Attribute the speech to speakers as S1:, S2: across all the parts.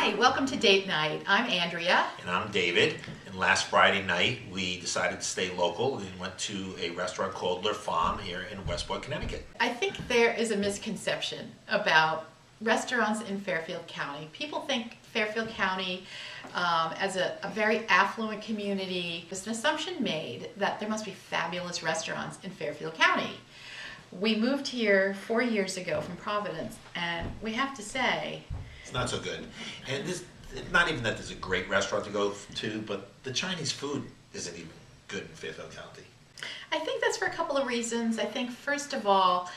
S1: Hi, welcome to Date Night. I'm Andrea.
S2: And I'm David. And last Friday night, we decided to stay local and went to a restaurant called LeFarm here in Westport, Connecticut.
S1: I think there is a misconception about restaurants in Fairfield County. People think Fairfield County as a very affluent community. There's an assumption made that there must be fabulous restaurants in Fairfield County. We moved here 4 years ago from Providence, and we have to say,
S2: It's not so good. And this, not even that there's a great restaurant to go to, but the Chinese food isn't even good in Fairfield County.
S1: I think that's for a couple of reasons. I think, first of all,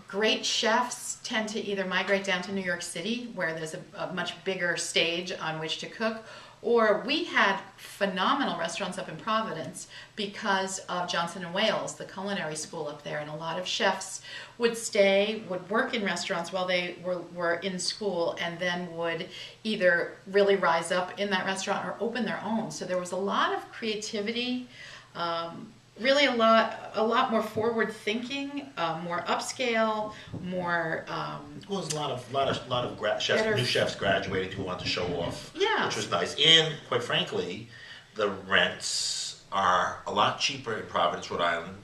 S1: great chefs tend to either migrate down to New York City, where there's a much bigger stage on which to cook, or we had phenomenal restaurants up in Providence because of Johnson & Wales, the culinary school up there, and a lot of chefs would work in restaurants while they were in school, and then would either really rise up in that restaurant or open their own. So there was a lot of creativity, really a lot more forward thinking, more upscale, more.
S2: Well, there's a lot of chefs, new chefs graduating who want to show off,
S1: Yeah.
S2: which was nice. And quite frankly, the rents are a lot cheaper in Providence, Rhode Island,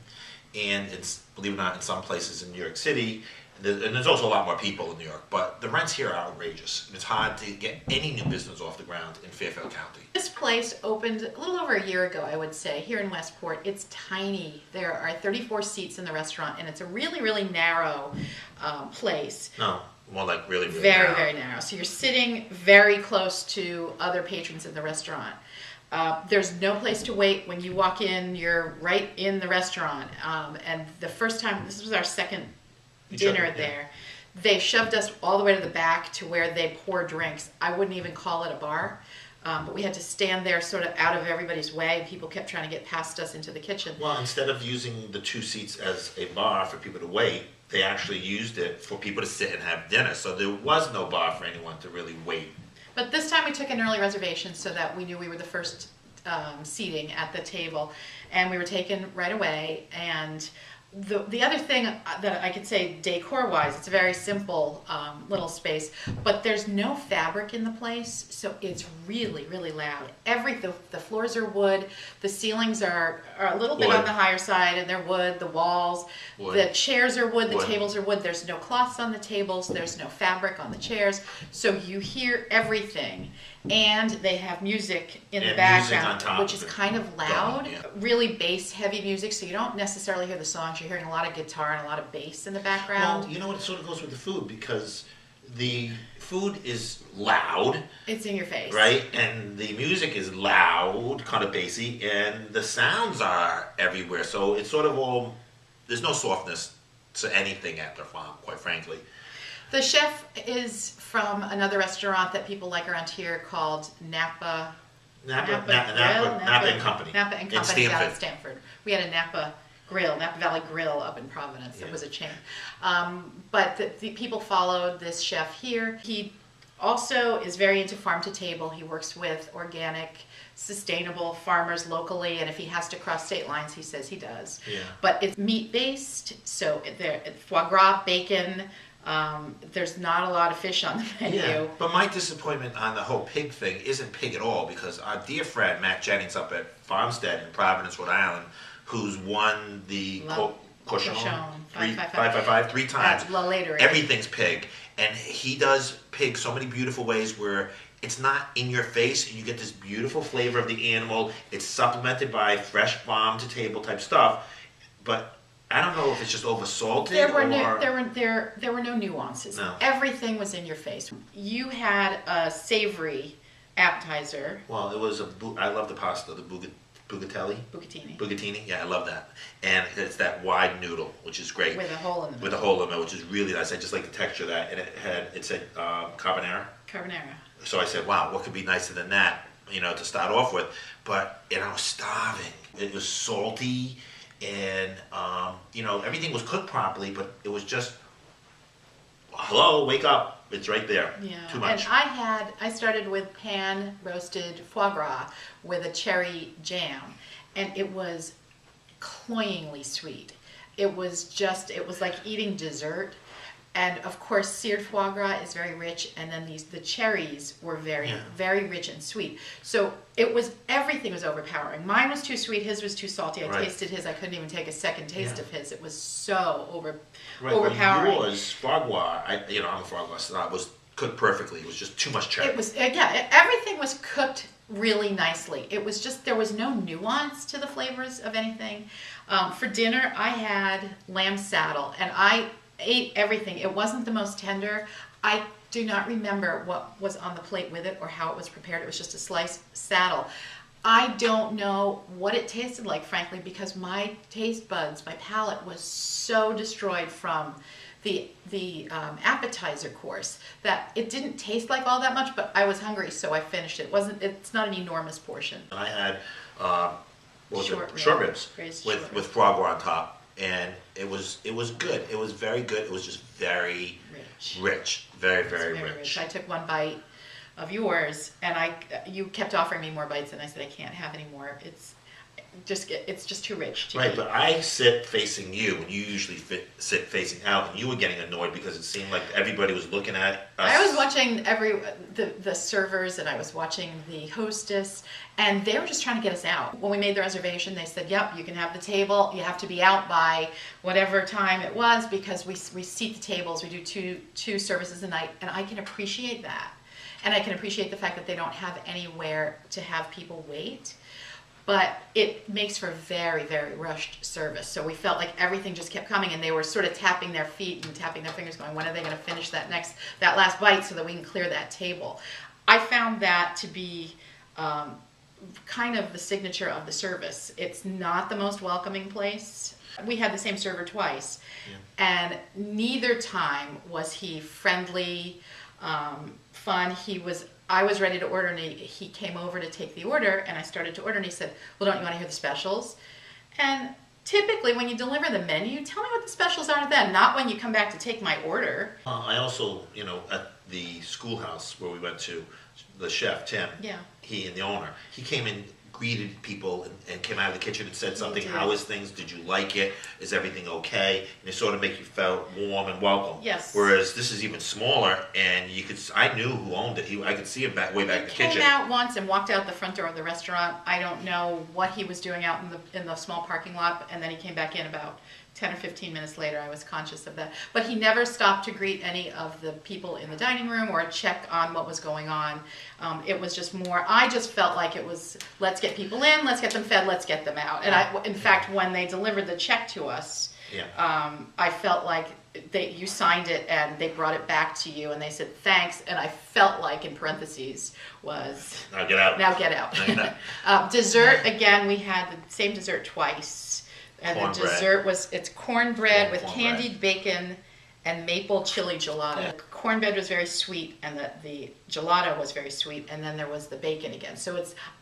S2: and it's, believe it or not, in some places in New York City. And there's also a lot more people in New York, but the rents here are outrageous. And it's hard to get any new business off the ground in Fairfield County.
S1: This place opened a little over a year ago, I would say, here in Westport. It's tiny. There are 34 seats in the restaurant, and it's a really, really narrow place.
S2: No, more like really, really
S1: Very,
S2: narrow.
S1: very narrow. So you're sitting very close to other patrons in the restaurant. There's no place to wait. When you walk in, you're right in the restaurant. And the first time, this was our second dinner there, they shoved us all the way to the back to where they pour drinks. I wouldn't even call it a bar, but we had to stand there sort of out of everybody's way. People kept trying to get past us into the kitchen.
S2: Well, instead of using the two seats as a bar for people to wait, they actually used it for people to sit and have dinner. So there was no bar for anyone to really wait.
S1: But this time we took an early reservation so that we knew we were the first seating at the table, and we were taken right away. And the other thing that I could say, decor-wise, it's a very simple little space, but there's no fabric in the place, so it's really, really loud. The floors are wood, the ceilings are a little bit on the higher side, and they're wood, the walls, the chairs are wood, the tables are wood. There's no cloths on the tables, there's no fabric on the chairs, so you hear everything. And they have music in the background, which is kind of loud, really bass-heavy music, so you don't necessarily hear the songs. You're hearing a lot of guitar and a lot of bass in the background.
S2: Well, you know what, it sort of goes with the food, because the food is loud.
S1: It's in your face.
S2: Right? And the music is loud, kind of bassy, and the sounds are everywhere. So it's sort of all, there's no softness to anything at LeFarm, quite frankly.
S1: The chef is from another restaurant that people like around here called Napa
S2: and Company.
S1: Napa and Company out of Stamford. We had a Napa Valley Grill up in Providence. It was a chain. But the people followed this chef here. He also is very into farm to table. He works with organic, sustainable farmers locally, and if he has to cross state lines, he says he does.
S2: Yeah.
S1: But it's meat-based, so foie gras, bacon. There's not a lot of fish on the menu.
S2: Yeah, but my disappointment on the whole pig thing isn't pig at all, because our dear friend Matt Jennings up at Farmstead in Providence, Rhode Island, who's won the Cochon 555 3 times. Everything's pig, and he does pig so many beautiful ways where it's not in your face, and you get this beautiful flavor of the animal. It's supplemented by fresh farm to table type stuff, but I don't know if it's just over salted
S1: there were no nuances.
S2: No.
S1: Everything was in your face. You had a savory appetizer.
S2: Well, it was I love the pasta, the bucatini. Bucatini, yeah, I love that. And it's that wide noodle, which is great.
S1: With a hole in the middle.
S2: With a hole in the middle, which is really nice. I just like the texture of that. And it said carbonara.
S1: Carbonara.
S2: So I said, wow, what could be nicer than that, to start off with? But, I was starving. It was salty. And, everything was cooked properly, but it was just, hello, wake up. It's right there.
S1: Yeah.
S2: Too much.
S1: And I started with pan-roasted foie gras with a cherry jam, and it was cloyingly sweet. It was like eating dessert. And of course, seared foie gras is very rich, and then the cherries were very rich and sweet. So everything was overpowering. Mine was too sweet, his was too salty. I tasted his, I couldn't even take a second taste of his. It was so overpowering.
S2: Well, yours, foie gras, I'm a foie gras snob, was cooked perfectly. It was just too much cherry.
S1: It was, everything was cooked really nicely. It was just, there was no nuance to the flavors of anything. For dinner, I had lamb saddle, and I ate everything. It wasn't the most tender. I do not remember what was on the plate with it or how it was prepared. It was just a sliced saddle. I don't know what it tasted like, frankly, because my taste buds, my palate was so destroyed from the appetizer course that it didn't taste like all that much, but I was hungry, so I finished it. It's not an enormous portion.
S2: And I had short ribs with foie gras on top. And it was good. It was very good. It was just very rich. Very rich.
S1: I took one bite of yours, and you kept offering me more bites, and I said I can't have any more. It's just too rich to eat.
S2: But I sit facing you, and you usually sit facing out, and you were getting annoyed because it seemed like everybody was looking at us.
S1: I was watching the servers, and I was watching the hostess, and they were just trying to get us out. When we made the reservation, they said, "Yep, you can have the table. You have to be out by whatever time it was because we seat the tables. We do two services a night," and I can appreciate that, and I can appreciate the fact that they don't have anywhere to have people wait. But it makes for very, very rushed service. So we felt like everything just kept coming, and they were sort of tapping their feet and tapping their fingers going, when are they going to finish that last bite so that we can clear that table? I found that to be kind of the signature of the service. It's not the most welcoming place. We had the same server twice, and neither time was he friendly, fun. I was ready to order, and he came over to take the order, and I started to order, and he said, "Well, don't you want to hear the specials?" And typically, when you deliver the menu, tell me what the specials are then, not when you come back to take my order.
S2: I also, at the schoolhouse where we went to, the chef, Tim, he and the owner, he came in, greeted people, and came out of the kitchen and said something. How is things? Did you like it? Is everything okay? And it sort of make you feel warm and welcome.
S1: Yes.
S2: Whereas this is even smaller, and I knew who owned it. I could see him way back in the kitchen.
S1: He came out once and walked out the front door of the restaurant. I don't know what he was doing out in the small parking lot, and then he came back in about 10 or 15 minutes later. I was conscious of that. But he never stopped to greet any of the people in the dining room or check on what was going on. It was just more, I just felt like it was, let's get people in, let's get them fed, let's get them out. And in fact, when they delivered the check to us, I felt like you signed it and they brought it back to you and they said thanks, and I felt like in parentheses was
S2: now get out.
S1: Now get out. Dessert, again, we had the same dessert twice. And the dessert it's cornbread with candied bacon and maple chili gelato. The cornbread was very sweet, and the gelato was very sweet, and then there was the bacon again.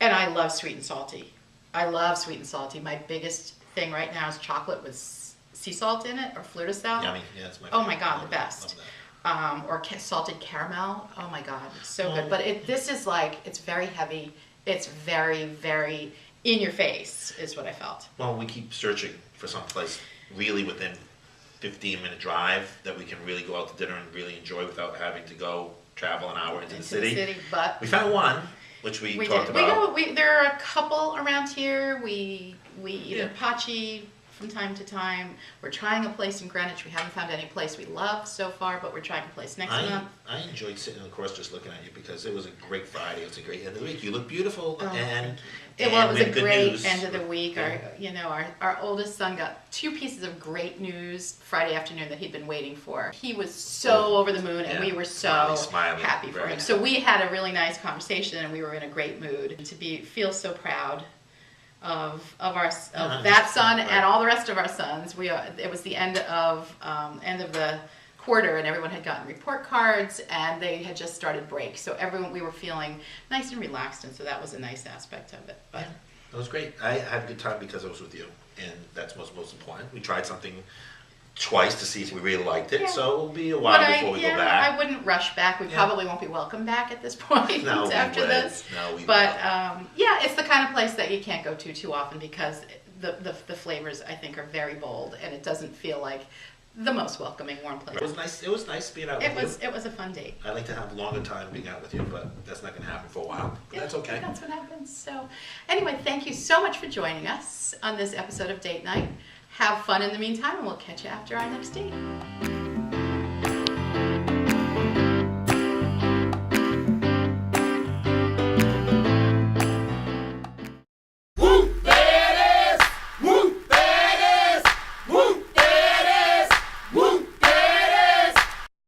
S1: And I love sweet and salty. I love sweet and salty. My biggest thing right now is chocolate with sea salt in it or fleur de sel.
S2: Yummy. Yeah, it's my favorite.
S1: Oh my God, the best. Or salted caramel. Oh my God, so good. But this is it's very heavy. It's very, very in your face is what I felt.
S2: Well, we keep searching for some place really within 15-minute drive that we can really go out to dinner and really enjoy without having to go travel an hour into the city.
S1: But
S2: we found one, which we talked about.
S1: There are a couple around here. We eat at Apache from time to time. We're trying a place in Greenwich. We haven't found any place we love so far, but we're trying a place next month.
S2: I enjoyed sitting across just looking at you because it was a great Friday. It was a great end of the week. You look beautiful, and
S1: it was a great
S2: news.
S1: End of the week. Yeah. Our oldest son got 2 pieces of great news Friday afternoon that he'd been waiting for. He was so over the moon, and we were so
S2: smiling,
S1: happy for him. So we had a really nice conversation, and we were in a great mood. Feel so proud of that son and all the rest of our sons. It was the end of the quarter, and everyone had gotten report cards, and they had just started break. So we were feeling nice and relaxed, and so that was a nice aspect of it. But
S2: it was great. I had a good time because I was with you, and that's what's most important. We tried something twice to see if we really liked it, so it'll be a while before we go back.
S1: I wouldn't rush back. We probably won't be welcome back at this point after this.
S2: No, we
S1: but it's the kind of place that you can't go to too often because the flavors, I think, are very bold, and it doesn't feel like the most welcoming, warm place.
S2: It was nice. It was nice being out with you.
S1: It was a fun date.
S2: I'd like to have a longer time being out with you, but that's not going to happen for a while. But
S1: Yeah,
S2: that's okay.
S1: That's what happens. So, anyway, thank you so much for joining us on this episode of Date Night. Have fun in the meantime, and we'll catch you after our next date.